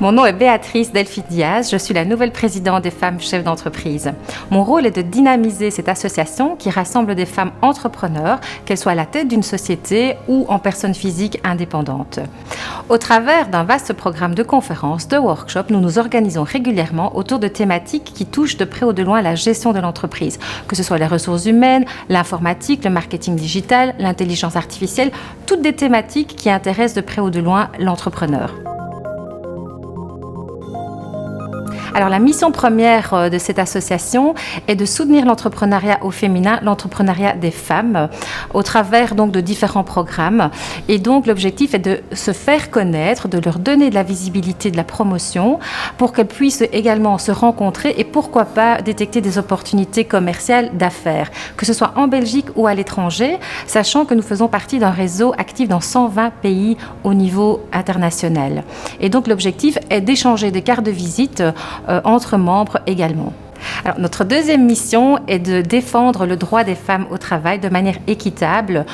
Mon nom est Béatrice Delphine-Diaz, je suis la nouvelle présidente des femmes chefs d'entreprise. Mon rôle est de dynamiser cette association qui rassemble des femmes entrepreneurs, qu'elles soient à la tête d'une société ou en personne physique indépendante. Au travers d'un vaste programme de conférences, de workshops, nous nous organisons régulièrement autour de thématiques qui touchent de près ou de loin la gestion de l'entreprise, que ce soit les ressources humaines, l'informatique, le marketing digital, l'intelligence artificielle, toutes des thématiques qui intéressent de près ou de loin l'entrepreneur. Alors, la mission première de cette association est de soutenir l'entrepreneuriat au féminin, l'entrepreneuriat des femmes, au travers donc de différents programmes. Et donc, l'objectif est de se faire connaître, de leur donner de la visibilité, de la promotion, pour qu'elles puissent également se rencontrer et pourquoi pas détecter des opportunités commerciales d'affaires, que ce soit en Belgique ou à l'étranger, sachant que nous faisons partie d'un réseau actif dans 120 pays au niveau international. Et donc, l'objectif est d'échanger des cartes de visite entre membres également. Alors, notre deuxième mission est de défendre le droit des femmes au travail de manière équitable.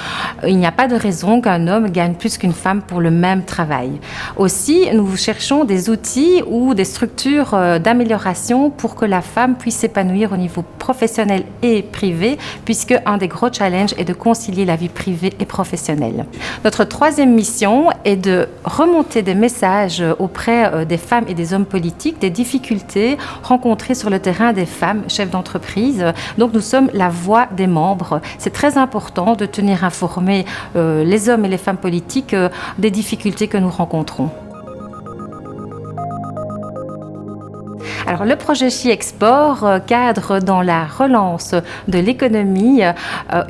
Il n'y a pas de raison qu'un homme gagne plus qu'une femme pour le même travail. Aussi, nous cherchons des outils ou des structures d'amélioration pour que la femme puisse s'épanouir au niveau professionnel et privé, puisque un des gros challenges est de concilier la vie privée et professionnelle. Notre troisième mission est de remonter des messages auprès des femmes et des hommes politiques, des difficultés rencontrées sur le terrain des femmes chefs d'entreprise. Donc nous sommes la voix des membres. C'est très important de tenir informés les hommes et les femmes politiques des difficultés que nous rencontrons. Alors, le projet She-Export cadre dans la relance de l'économie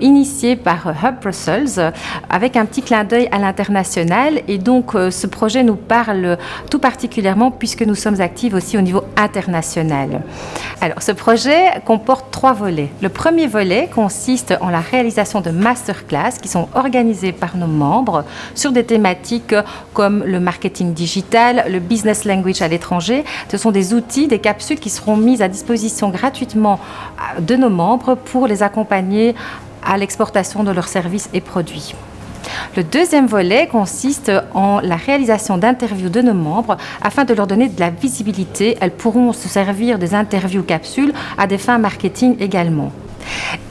initiée par Hub Brussels avec un petit clin d'œil à l'international. Et donc, ce projet nous parle tout particulièrement puisque nous sommes actifs aussi au niveau international. Alors, ce projet comporte 3 volets. Le premier volet consiste en la réalisation de masterclass qui sont organisées par nos membres sur des thématiques comme le marketing digital, le business language à l'étranger. Ce sont des outils, des capsules qui seront mises à disposition gratuitement de nos membres pour les accompagner à l'exportation de leurs services et produits. Le deuxième volet consiste en la réalisation d'interviews de nos membres afin de leur donner de la visibilité. Elles pourront se servir des interviews capsules à des fins marketing également.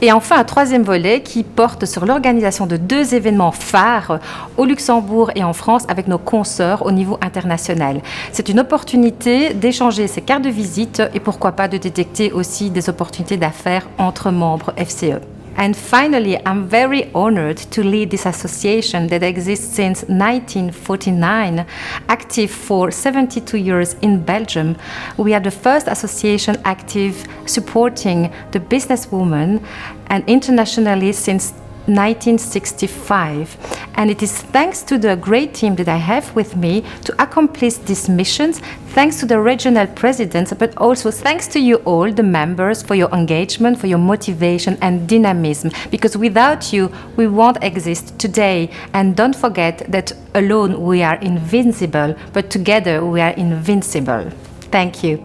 Et enfin, un troisième volet qui porte sur l'organisation de 2 événements phares au Luxembourg et en France avec nos consoeurs au niveau international. C'est une opportunité d'échanger ces cartes de visite et pourquoi pas de détecter aussi des opportunités d'affaires entre membres FCE. And finally, I'm very honored to lead this association that exists since 1949, active for 72 years in Belgium. We are the first association active supporting the businesswoman and internationally since 1965, and it is thanks to the great team that I have with me to accomplish these missions, thanks to the regional presidents, but also thanks to you all, the members, for your engagement, for your motivation and dynamism, because without you, we won't exist today. And don't forget that alone we are invincible, but together we are invincible. Thank you.